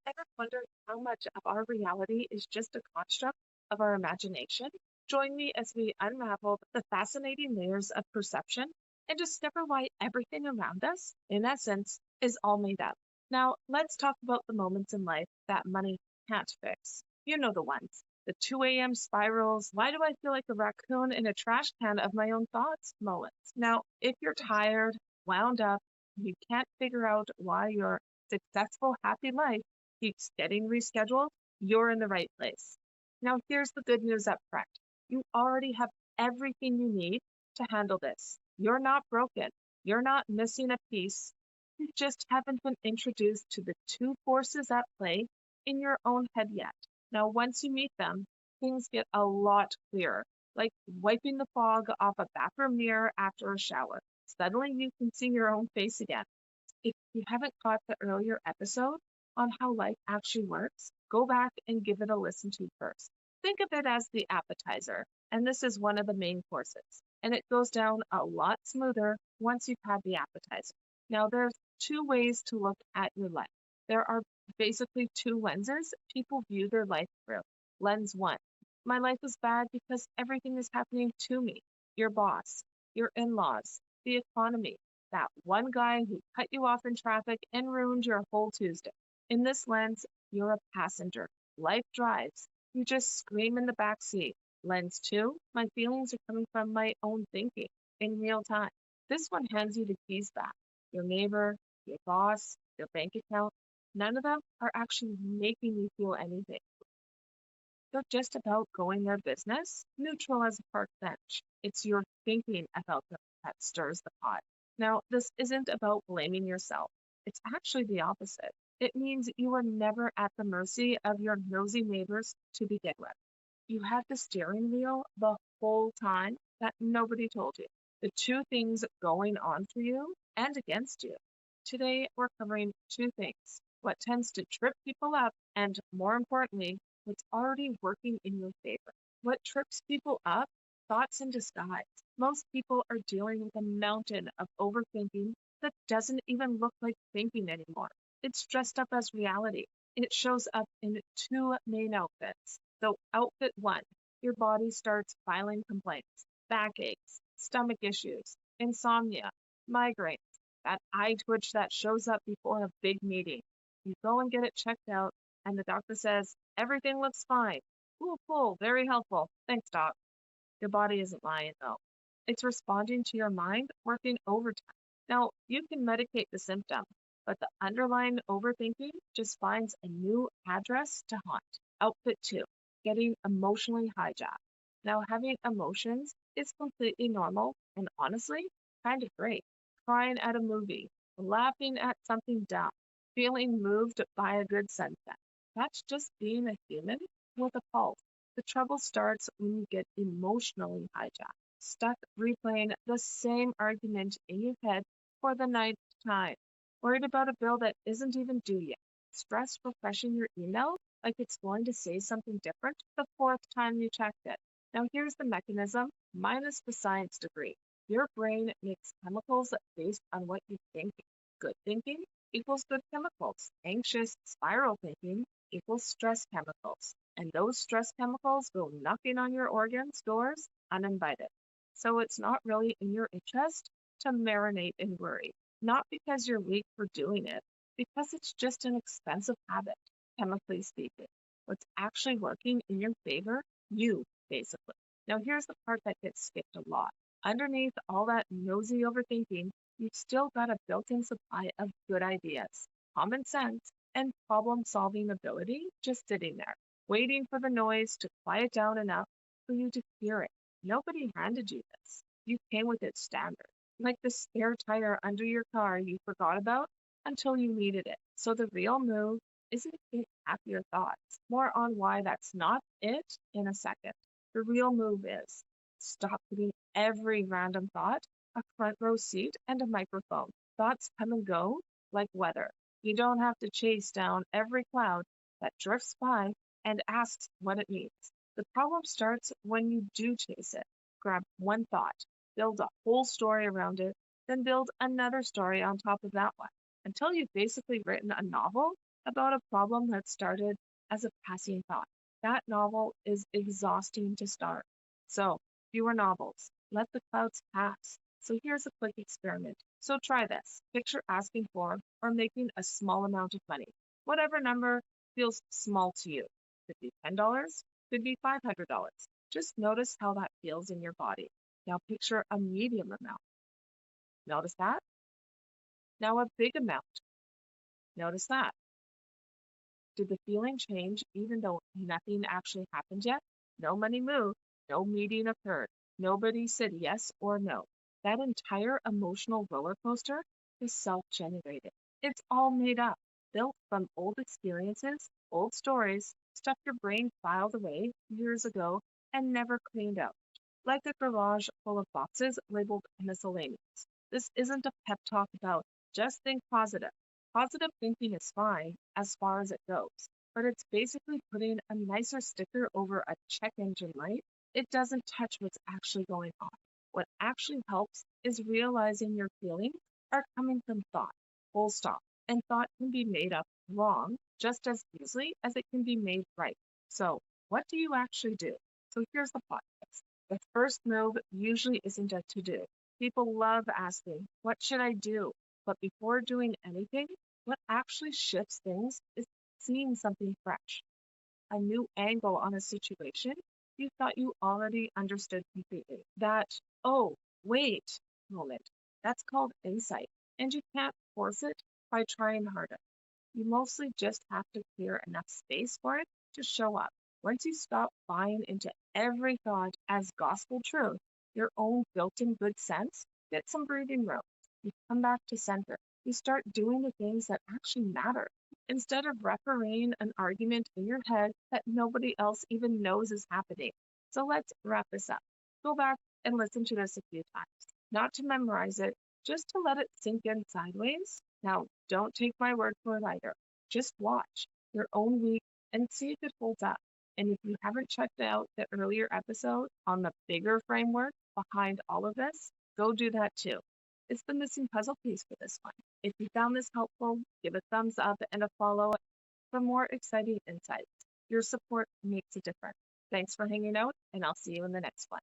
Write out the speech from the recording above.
Ever wondered how much of our reality is just a construct of our imagination? Join me as we unravel the fascinating layers of perception and discover why everything around us, in essence, is all made up. Now, let's talk about the moments in life that money can't fix. You know the ones. The 2 a.m. spirals, why do I feel like a raccoon in a trash can of my own thoughts moments? Now, if you're tired, wound up, you can't figure out why your successful, happy life keeps getting rescheduled, you're in the right place. Now, here's the good news up front. You already have everything you need to handle this. You're not broken. You're not missing a piece. You just haven't been introduced to the two forces at play in your own head yet. Now, once you meet them, things get a lot clearer, like wiping the fog off a bathroom mirror after a shower. Suddenly, you can see your own face again. If you haven't caught the earlier episode on how life actually works, go back and give it a listen to first. Think of it as the appetizer, and this is one of the main courses. And it goes down a lot smoother once you've had the appetizer. Now, there's two ways to look at your life. There are basically two lenses people view their life through. Lens one, my life is bad because everything is happening to me. Your boss, your in laws, the economy, that one guy who cut you off in traffic and ruined your whole Tuesday. In this lens, you're a passenger. Life drives. You just scream in the back seat. Lens two, my feelings are coming from my own thinking in real time. This one hands you the keys back. Your neighbor, your boss, your bank account, none of them are actually making you feel anything. They're just about going their business, neutral as a park bench. It's your thinking about them that stirs the pot. Now, this isn't about blaming yourself. It's actually the opposite. It means you are never at the mercy of your nosy neighbors to begin with. You had the steering wheel the whole time that nobody told you. The two things going on for you and against you. Today, we're covering two things: what tends to trip people up, and more importantly, what's already working in your favor. What trips people up? Thoughts in disguise. Most people are dealing with a mountain of overthinking that doesn't even look like thinking anymore. It's dressed up as reality. It shows up in two main outfits. So, outfit one, your body starts filing complaints: backaches, stomach issues, insomnia, migraines, that eye twitch that shows up before a big meeting. You go and get it checked out, and the doctor says, everything looks fine. Cool, cool, very helpful. Thanks, doc. Your body isn't lying, though. It's responding to your mind working overtime. Now, you can medicate the symptom, but the underlying overthinking just finds a new address to haunt. Outfit two, getting emotionally hijacked. Now, having emotions is completely normal and honestly kind of great. Crying at a movie, laughing at something dumb, feeling moved by a good sunset. That's just being a human with a pulse. The trouble starts when you get emotionally hijacked, stuck replaying the same argument in your head for the ninth time, worried about a bill that isn't even due yet, stressed refreshing your email like it's going to say something different the fourth time you checked it. Now, here's the mechanism minus the science degree. Your brain makes chemicals based on what you think. Good thinking equals good chemicals. Anxious, spiral thinking equals stress chemicals. And those stress chemicals go knocking on your organs' doors uninvited. So it's not really in your interest to marinate in worry. Not because you're weak for doing it, because it's just an expensive habit, chemically speaking. What's actually working in your favor? You, basically. Now, here's the part that gets skipped a lot. Underneath all that nosy overthinking, you've still got a built in supply of good ideas, common sense, and problem solving ability just sitting there, waiting for the noise to quiet down enough for you to hear it. Nobody handed you this. You came with it standard, like the spare tire under your car you forgot about until you needed it. So the real move isn't to get happier thoughts, more on why that's not it in a second. The real move is stop giving every random thought a front row seat and a microphone. Thoughts come and go like weather. You don't have to chase down every cloud that drifts by and asks what it means. The problem starts when you do chase it. Grab one thought, build a whole story around it, then build another story on top of that one until you've basically written a novel about a problem that started as a passing thought. That novel is exhausting to start. So, fewer novels. Let the clouds pass. So, here's a quick experiment. So, try this. Picture asking for or making a small amount of money. Whatever number feels small to you. Could be $10, could be $500. Just notice how that feels in your body. Now, picture a medium amount. Notice that. Now, a big amount. Notice that. Did the feeling change even though nothing actually happened yet? No money moved, no meeting occurred, nobody said yes or no. That entire emotional roller coaster is self generated. It's all made up, built from old experiences, old stories, stuff your brain filed away years ago and never cleaned out, like a garage full of boxes labeled miscellaneous. This isn't a pep talk about just think positive. Positive thinking is fine as far as it goes, but it's basically putting a nicer sticker over a check engine light. It doesn't touch what's actually going on. What actually helps is realizing your feelings are coming from thought, full stop. And thought can be made up wrong just as easily as it can be made right. So, what do you actually do? So, here's the plot twist. The first move usually isn't a to do. People love asking, what should I do? But before doing anything, what actually shifts things is seeing something fresh, a new angle on a situation you thought you already understood completely. That, oh, wait moment. That's called insight. And you can't force it by trying harder. You mostly just have to clear enough space for it to show up. Once you stop buying into every thought as gospel truth, your own built in good sense gets some breathing room. You come back to center. You start doing the things that actually matter instead of refereeing an argument in your head that nobody else even knows is happening. So let's wrap this up. Go back and listen to this a few times, not to memorize it, just to let it sink in sideways. Now, don't take my word for it either. Just watch your own week and see if it holds up. And if you haven't checked out the earlier episode on the bigger framework behind all of this, go do that too. It's the missing puzzle piece for this one. If you found this helpful, give a thumbs up and a follow for more exciting insights. Your support makes a difference. Thanks for hanging out, and I'll see you in the next one.